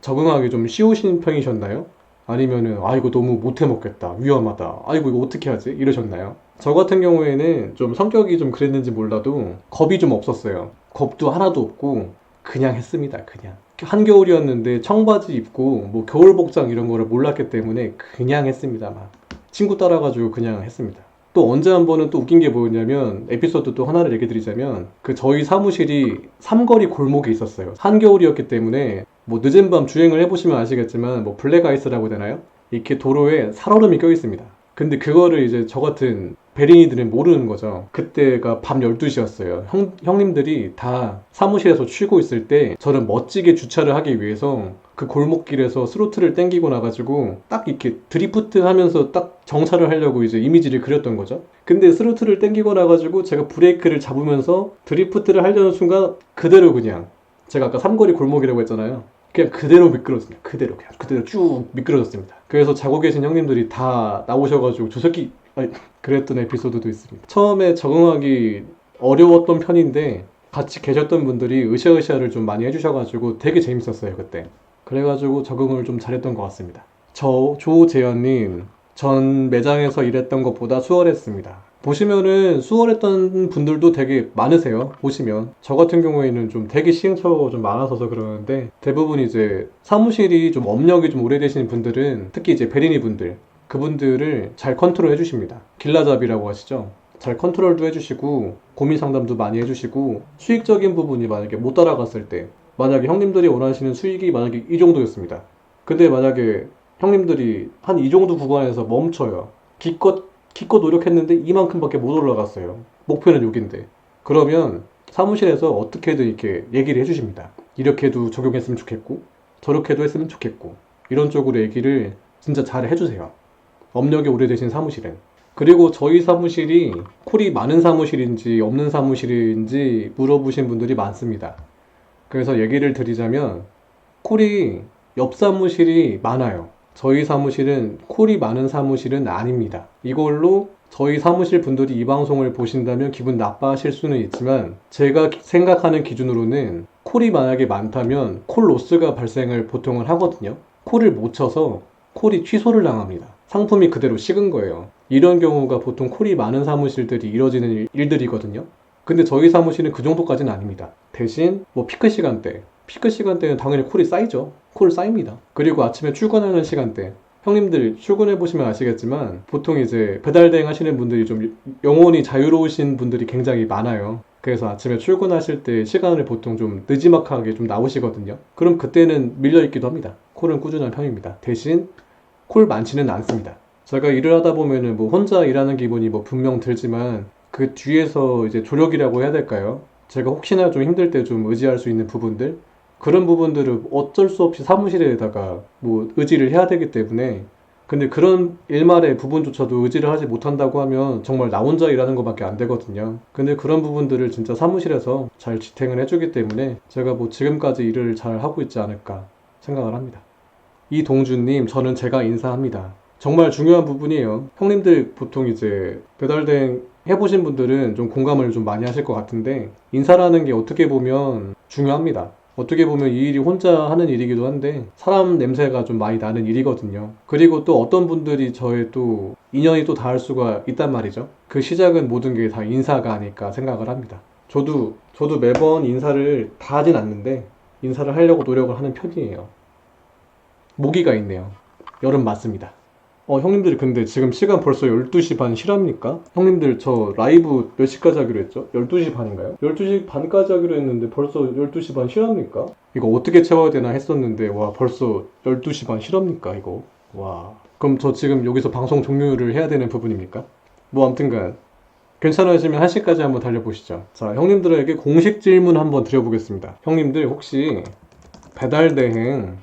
적응하기 좀 쉬우신 편이셨나요? 아니면은, 이거 너무 못해 먹겠다, 위험하다, 이거 어떻게 하지? 이러셨나요? 저 같은 경우에는 좀 성격이 좀 그랬는지 몰라도 겁이 좀 없었어요. 겁도 하나도 없고 그냥 했습니다. 그냥 한겨울이었는데 청바지 입고 뭐 겨울 복장 이런 거를 몰랐기 때문에 그냥 했습니다. 막 친구 따라가지고 그냥 했습니다. 또 언제 한 번은 또 웃긴 게 뭐였냐면, 에피소드 또 하나를 얘기 드리자면, 그 저희 사무실이 삼거리 골목에 있었어요. 한겨울이었기 때문에 뭐 늦은 밤 주행을 해보시면 아시겠지만 뭐 블랙아이스라고 해야 되나요? 이렇게 도로에 살얼음이 껴 있습니다. 근데 그거를 이제 저 같은 베린이들은 모르는 거죠. 그때가 밤 12시였어요. 형님들이 다 사무실에서 쉬고 있을 때 저는 멋지게 주차를 하기 위해서 그 골목길에서 스로틀을 땡기고 나가지고 딱 이렇게 드리프트 하면서 딱 정차를 하려고 이제 이미지를 그렸던 거죠. 근데 스로틀을 땡기고 나가지고 제가 브레이크를 잡으면서 드리프트를 하려는 순간 그대로 그냥, 제가 아까 삼거리 골목이라고 했잖아요. 그냥 그대로 미끄러졌습니다. 그대로 쭉 미끄러졌습니다. 그래서 자고 계신 형님들이 다 나오셔가지고 저 새끼 그랬던 에피소드도 있습니다. 처음에 적응하기 어려웠던 편인데 같이 계셨던 분들이 으쌰으쌰를 좀 많이 해주셔가지고 되게 재밌었어요, 그때. 그래가지고 적응을 좀 잘했던 것 같습니다. 조재현님, 전 매장에서 일했던 것보다 수월했습니다. 보시면은 수월했던 분들도 되게 많으세요. 보시면 저 같은 경우에는 좀 되게 시행착오가 좀 많아서 그러는데, 대부분 이제 사무실이 좀 업력이 좀 오래되신 분들은, 특히 이제 베리니 분들, 그분들을 잘 컨트롤 해주십니다. 길라잡이라고 하시죠. 잘 컨트롤도 해주시고 고민 상담도 많이 해주시고, 수익적인 부분이 만약에 못 따라갔을 때, 만약에 형님들이 원하시는 수익이 만약에 이 정도였습니다. 근데 만약에 형님들이 한 이 정도 구간에서 멈춰요. 기껏 노력했는데 이만큼밖에 못 올라갔어요. 목표는 여긴데. 그러면 사무실에서 어떻게든 이렇게 얘기를 해주십니다. 이렇게도 적용했으면 좋겠고 저렇게도 했으면 좋겠고, 이런 쪽으로 얘기를 진짜 잘 해주세요. 업력이 오래되신 사무실은. 그리고 저희 사무실이 콜이 많은 사무실인지 없는 사무실인지 물어보신 분들이 많습니다. 그래서 얘기를 드리자면, 콜이 옆 사무실이 많아요. 저희 사무실은 콜이 많은 사무실은 아닙니다. 이걸로 저희 사무실 분들이 이 방송을 보신다면 기분 나빠하실 수는 있지만, 제가 생각하는 기준으로는 콜이 만약에 많다면 콜 로스가 발생을 보통은 하거든요. 콜을 못 쳐서 콜이 취소를 당합니다. 상품이 그대로 식은 거예요. 이런 경우가 보통 콜이 많은 사무실들이 이뤄지는 일들이거든요. 근데 저희 사무실은 그 정도까지는 아닙니다. 대신 뭐 피크 시간대는 당연히 콜이 쌓이죠. 콜 쌓입니다. 그리고 아침에 출근하는 시간대, 형님들 출근해 보시면 아시겠지만 보통 이제 배달 대행 하시는 분들이 좀 영혼이 자유로우신 분들이 굉장히 많아요. 그래서 아침에 출근하실 때 시간을 보통 좀 느지막하게 좀 나오시거든요. 그럼 그때는 밀려 있기도 합니다. 콜은 꾸준한 편입니다. 대신 콜 많지는 않습니다. 제가 일을 하다 보면은 뭐 혼자 일하는 기분이 뭐 분명 들지만, 그 뒤에서 이제 조력이라고 해야 될까요? 제가 혹시나 좀 힘들 때 좀 의지할 수 있는 부분들, 그런 부분들을 어쩔 수 없이 사무실에다가 뭐 의지를 해야 되기 때문에. 근데 그런 일말의 부분조차도 의지를 하지 못한다고 하면 정말 나 혼자 일하는 것밖에 안 되거든요. 근데 그런 부분들을 진짜 사무실에서 잘 지탱을 해주기 때문에 제가 뭐 지금까지 일을 잘 하고 있지 않을까 생각을 합니다. 이동준님, 저는 제가 인사합니다. 정말 중요한 부분이에요. 형님들 보통 이제 배달대행 해보신 분들은 좀 공감을 좀 많이 하실 것 같은데, 인사라는 게 어떻게 보면 중요합니다. 어떻게 보면 이 일이 혼자 하는 일이기도 한데 사람 냄새가 좀 많이 나는 일이거든요. 그리고 또 어떤 분들이 저의 또 인연이 또 닿을 수가 있단 말이죠. 그 시작은 모든 게 다 인사가 아닐까 생각을 합니다. 저도 매번 인사를 다 하진 않는데 인사를 하려고 노력을 하는 편이에요. 모기가 있네요. 여름 맞습니다. 형님들 근데 지금 시간 벌써 12시 반 실합니까? 형님들 저 라이브 몇 시까지 하기로 했죠? 12시 반인가요? 12시 반까지 하기로 했는데 벌써 12시 반 실합니까? 이거 어떻게 채워야 되나 했었는데 와 벌써 12시 반 실합니까 이거? 와 그럼 저 지금 여기서 방송 종료를 해야 되는 부분입니까? 뭐 아무튼간 괜찮으시면 1시까지 한번 달려보시죠. 자 형님들에게 공식 질문 한번 드려보겠습니다. 형님들 혹시 배달 대행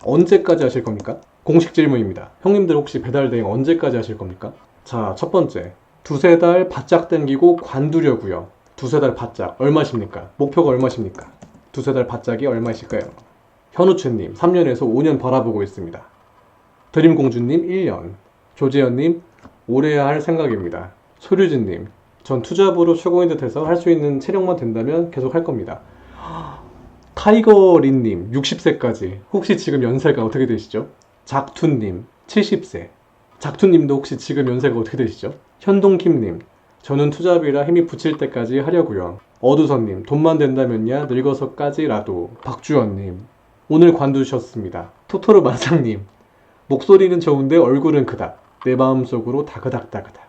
언제까지 하실 겁니까? 공식 질문입니다. 형님들 혹시 배달 대행 언제까지 하실 겁니까? 자, 첫 번째. 두세 달 바짝 당기고 관두려고요. 두세 달 바짝 얼마십니까? 목표가 얼마십니까? 두세 달 바짝이 얼마실까요? 현우채님 3년에서 5년 바라보고 있습니다. 드림공주님 1년. 조재현님 오래야 할 생각입니다. 소류진님 전 투잡으로 최고인 듯해서 할 수 있는 체력만 된다면 계속 할 겁니다. 타이거린님 60세까지 혹시 지금 연세가 어떻게 되시죠? 작투님 70세. 작투님도 혹시 지금 연세가 어떻게 되시죠? 현동킴님 저는 투잡이라 힘이 붙일 때까지 하려고요. 어두선님 돈만 된다면야 늙어서까지라도. 박주연님 오늘 관두셨습니다. 토토로 만상님 목소리는 좋은데 얼굴은 그닥 내 마음속으로 다그닥다그닥.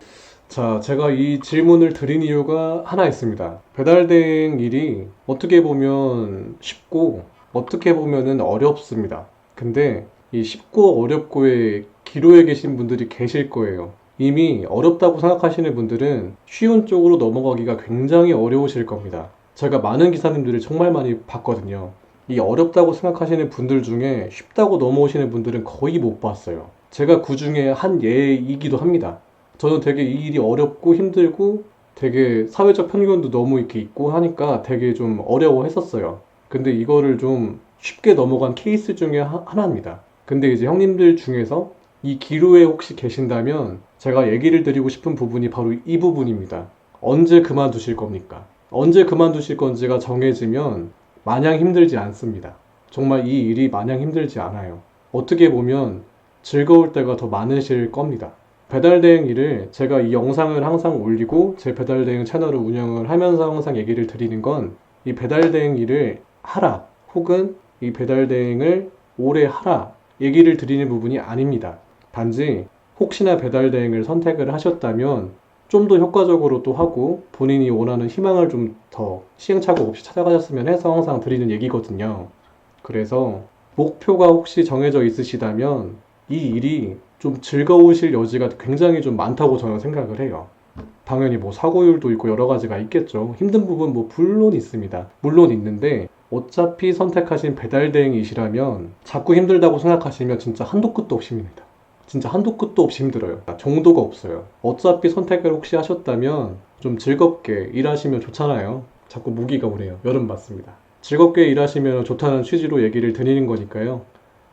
자, 제가 이 질문을 드린 이유가 하나 있습니다. 배달대행 일이 어떻게 보면 쉽고 어떻게 보면은 어렵습니다. 근데 이 쉽고 어렵고의 기로에 계신 분들이 계실 거예요. 이미 어렵다고 생각하시는 분들은 쉬운 쪽으로 넘어가기가 굉장히 어려우실 겁니다. 제가 많은 기사님들을 정말 많이 봤거든요. 이 어렵다고 생각하시는 분들 중에 쉽다고 넘어오시는 분들은 거의 못 봤어요. 제가 그 중에 한 예이기도 합니다. 저는 되게 이 일이 어렵고 힘들고 되게 사회적 편견도 너무 이렇게 있고 하니까 되게 좀 어려워했었어요. 근데 이거를 좀 쉽게 넘어간 케이스 중에 하나입니다. 근데 이제 형님들 중에서 이 기로에 혹시 계신다면 제가 얘기를 드리고 싶은 부분이 바로 이 부분입니다. 언제 그만두실 겁니까? 언제 그만두실 건지가 정해지면 마냥 힘들지 않습니다. 정말 이 일이 마냥 힘들지 않아요. 어떻게 보면 즐거울 때가 더 많으실 겁니다. 배달대행 일을 제가 이 영상을 항상 올리고 제 배달대행 채널을 운영을 하면서 항상 얘기를 드리는 건 이 배달대행 일을 하라 혹은 이 배달대행을 오래 하라 얘기를 드리는 부분이 아닙니다. 단지 혹시나 배달대행을 선택을 하셨다면 좀 더 효과적으로 또 하고 본인이 원하는 희망을 좀 더 시행착오 없이 찾아가셨으면 해서 항상 드리는 얘기거든요. 그래서 목표가 혹시 정해져 있으시다면 이 일이 좀 즐거우실 여지가 굉장히 좀 많다고 저는 생각을 해요. 당연히 뭐 사고율도 있고 여러 가지가 있겠죠. 힘든 부분 뭐 물론 있습니다. 물론 있는데 어차피 선택하신 배달대행이시라면 자꾸 힘들다고 생각하시면 진짜 한도 끝도 없이 힘듭니다. 진짜 한도 끝도 없이 힘들어요. 정도가 없어요. 어차피 선택을 혹시 하셨다면 좀 즐겁게 일하시면 좋잖아요. 자꾸 무기가 오네요. 여름 맞습니다. 즐겁게 일하시면 좋다는 취지로 얘기를 드리는 거니까요.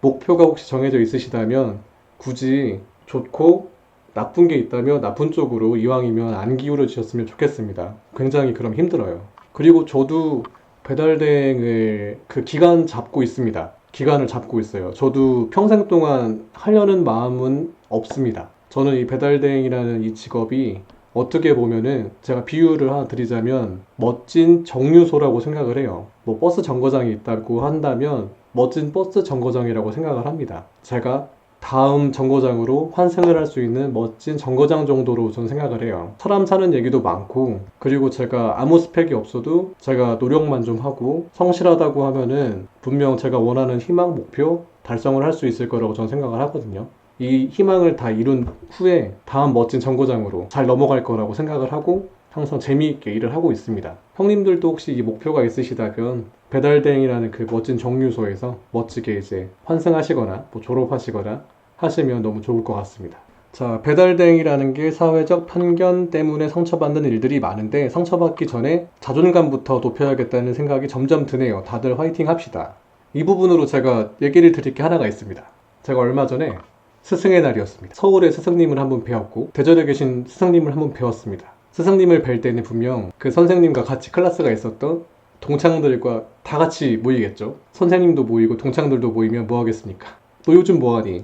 목표가 혹시 정해져 있으시다면 굳이 좋고 나쁜 게 있다면 나쁜 쪽으로 이왕이면 안 기울여지셨으면 좋겠습니다. 굉장히 그럼 힘들어요. 그리고 저도 배달대행을 그 기간 잡고 있습니다. 기간을 잡고 있어요. 저도 평생 동안 하려는 마음은 없습니다. 저는 이 배달대행이라는 이 직업이 어떻게 보면은 제가 비유를 하나 드리자면 멋진 정류소라고 생각을 해요. 뭐 버스 정거장이 있다고 한다면 멋진 버스 정거장이라고 생각을 합니다. 제가 다음 정거장으로 환승을 할 수 있는 멋진 정거장 정도로 저는 생각을 해요. 사람 사는 얘기도 많고 그리고 제가 아무 스펙이 없어도 제가 노력만 좀 하고 성실하다고 하면은 분명 제가 원하는 희망, 목표 달성을 할 수 있을 거라고 저는 생각을 하거든요. 이 희망을 다 이룬 후에 다음 멋진 정거장으로 잘 넘어갈 거라고 생각을 하고 항상 재미있게 일을 하고 있습니다. 형님들도 혹시 이 목표가 있으시다면 배달대행이라는 그 멋진 정류소에서 멋지게 이제 환승하시거나 뭐 졸업하시거나 하시면 너무 좋을 것 같습니다. 자, 배달대행이라는 게 사회적 편견 때문에 상처받는 일들이 많은데 상처받기 전에 자존감부터 높여야겠다는 생각이 점점 드네요. 다들 화이팅 합시다. 이 부분으로 제가 얘기를 드릴 게 하나가 있습니다. 제가 얼마 전에 스승의 날이었습니다. 서울의 스승님을 한번 배웠고 대전에 계신 스승님을 한번 배웠습니다. 스승님을 뵐 때는 분명 그 선생님과 같이 클래스가 있었던 동창들과 다 같이 모이겠죠. 선생님도 모이고 동창들도 모이면 뭐 하겠습니까? 너 요즘 뭐 하니?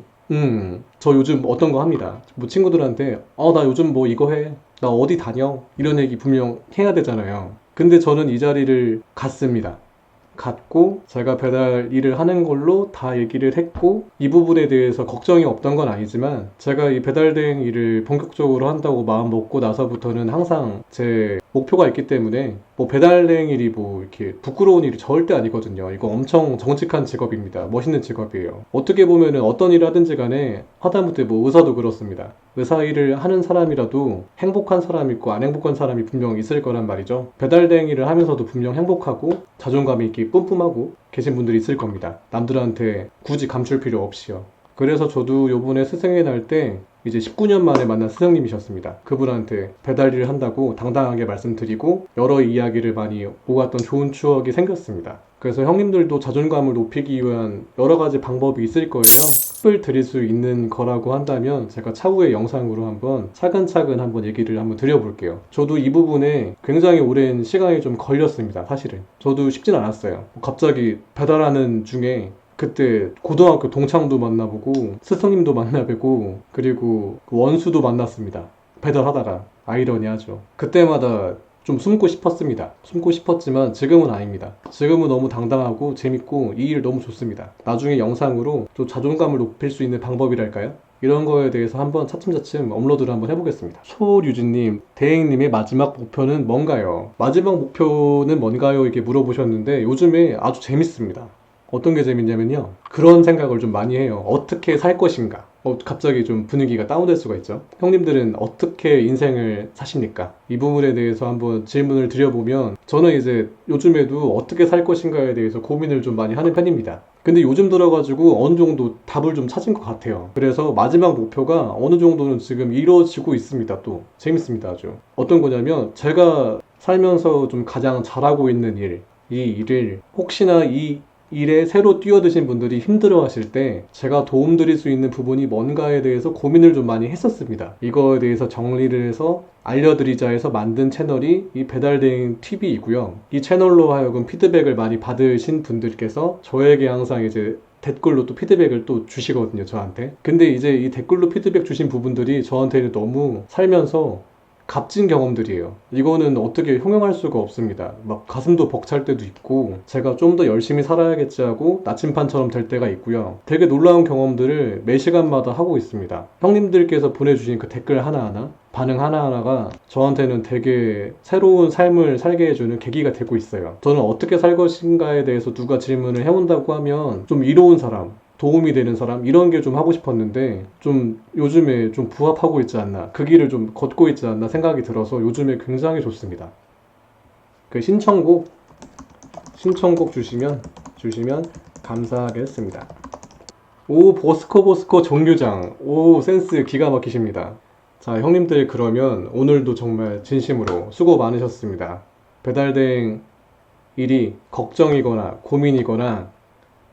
저 요즘 어떤 거 합니다. 뭐 친구들한테 나 요즘 뭐 이거 해. 나 어디 다녀. 이런 얘기 분명 해야 되잖아요. 근데 저는 이 자리를 갔습니다. 갔고 제가 배달 일을 하는 걸로 다 얘기를 했고 이 부분에 대해서 걱정이 없던 건 아니지만 제가 이 배달 대행 일을 본격적으로 한다고 마음 먹고 나서부터는 항상 제 목표가 있기 때문에 뭐 배달 대행 일이 뭐 이렇게 부끄러운 일이 절대 아니거든요. 이거 엄청 정직한 직업입니다. 멋있는 직업이에요. 어떻게 보면은 어떤 일을 하든지 간에 하다못해 뭐 의사도 그렇습니다. 의사 일을 하는 사람이라도 행복한 사람 있고 안 행복한 사람이 분명 있을 거란 말이죠. 배달 대행 일을 하면서도 분명 행복하고 자존감이 있게 뿜뿜하고 계신 분들이 있을 겁니다. 남들한테 굳이 감출 필요 없이요. 그래서 저도 요번에 스승의 날 때 이제 19년 만에 만난 스승님이셨습니다. 그분한테 배달 일을 한다고 당당하게 말씀드리고 여러 이야기를 많이 오갔던 좋은 추억이 생겼습니다. 그래서 형님들도 자존감을 높이기 위한 여러 가지 방법이 있을 거예요. 팁을 드릴 수 있는 거라고 한다면 제가 차후에 영상으로 한번 차근차근 한번 얘기를 한번 드려볼게요. 저도 이 부분에 굉장히 오랜 시간이 좀 걸렸습니다. 사실은 저도 쉽진 않았어요. 갑자기 배달하는 중에 그때 고등학교 동창도 만나보고 스승님도 만나보고 그리고 원수도 만났습니다. 배달하다가 아이러니하죠. 그때마다 좀 숨고 싶었습니다. 숨고 싶었지만 지금은 아닙니다. 지금은 너무 당당하고 재밌고 이 일 너무 좋습니다. 나중에 영상으로 또 자존감을 높일 수 있는 방법이랄까요? 이런 거에 대해서 한번 차츰차츰 업로드를 한번 해보겠습니다. 소유진님, 대행님의 마지막 목표는 뭔가요? 마지막 목표는 뭔가요? 이렇게 물어보셨는데 요즘에 아주 재밌습니다. 어떤 게 재밌냐면요. 그런 생각을 좀 많이 해요. 어떻게 살 것인가? 갑자기 좀 분위기가 다운될 수가 있죠. 형님들은 어떻게 인생을 사십니까? 이 부분에 대해서 한번 질문을 드려보면 저는 이제 요즘에도 어떻게 살 것인가에 대해서 고민을 좀 많이 하는 편입니다. 근데 요즘 들어가지고 어느 정도 답을 좀 찾은 것 같아요. 그래서 마지막 목표가 어느 정도는 지금 이루어지고 있습니다. 또 재밌습니다. 아주. 어떤 거냐면 제가 살면서 좀 가장 잘하고 있는 일, 이 일을 혹시나 이 일에 새로 뛰어드신 분들이 힘들어 하실 때 제가 도움드릴 수 있는 부분이 뭔가에 대해서 고민을 좀 많이 했었습니다. 이거에 대해서 정리를 해서 알려드리자 해서 만든 채널이 이 배달대행 TV이고요. 이 채널로 하여금 피드백을 많이 받으신 분들께서 저에게 항상 이제 댓글로 또 피드백을 또 주시거든요, 저한테. 근데 이제 이 댓글로 피드백 주신 부분들이 저한테는 너무 살면서 값진 경험들이에요. 이거는 어떻게 형용할 수가 없습니다. 막 가슴도 벅찰 때도 있고 제가 좀 더 열심히 살아야겠지 하고 나침판처럼 될 때가 있고요. 되게 놀라운 경험들을 매 시간마다 하고 있습니다. 형님들께서 보내주신 그 댓글 하나하나 반응 하나하나가 저한테는 되게 새로운 삶을 살게 해주는 계기가 되고 있어요. 저는 어떻게 살 것인가에 대해서 누가 질문을 해온다고 하면 좀 이로운 사람, 도움이 되는 사람 이런 게 좀 하고 싶었는데 좀 요즘에 좀 부합하고 있지 않나 그 길을 좀 걷고 있지 않나 생각이 들어서 요즘에 굉장히 좋습니다. 그 신청곡 주시면 감사하겠습니다. 오 버스커 정류장 오 센스 기가 막히십니다. 자 형님들 그러면 오늘도 정말 진심으로 수고 많으셨습니다. 배달대행 일이 걱정이거나 고민이거나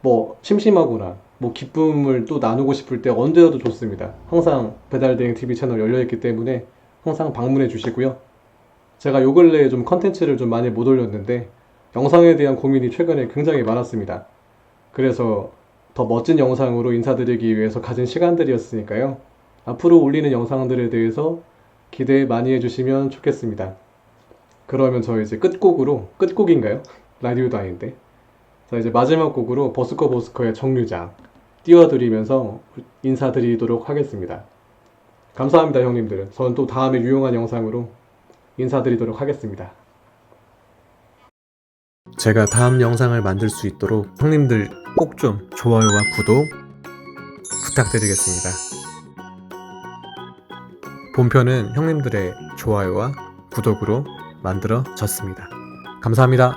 뭐 심심하거나 뭐 기쁨을 또 나누고 싶을 때 언제라도 좋습니다. 항상 배달대행 TV 채널 열려있기 때문에 항상 방문해 주시고요. 제가 요 근래에 좀 컨텐츠를 좀 많이 못 올렸는데 영상에 대한 고민이 최근에 굉장히 많았습니다. 그래서 더 멋진 영상으로 인사드리기 위해서 가진 시간들이었으니까요. 앞으로 올리는 영상들에 대해서 기대 많이 해주시면 좋겠습니다. 그러면 저 이제 끝곡인가요? 라디오도 아닌데. 자 이제 마지막 곡으로 버스커의 정류장 띄워드리면서 인사드리도록 하겠습니다. 감사합니다 형님들. 저는 또 다음에 유용한 영상으로 인사드리도록 하겠습니다. 제가 다음 영상을 만들 수 있도록 형님들 꼭 좀 좋아요와 구독 부탁드리겠습니다. 본편은 형님들의 좋아요와 구독으로 만들어졌습니다. 감사합니다.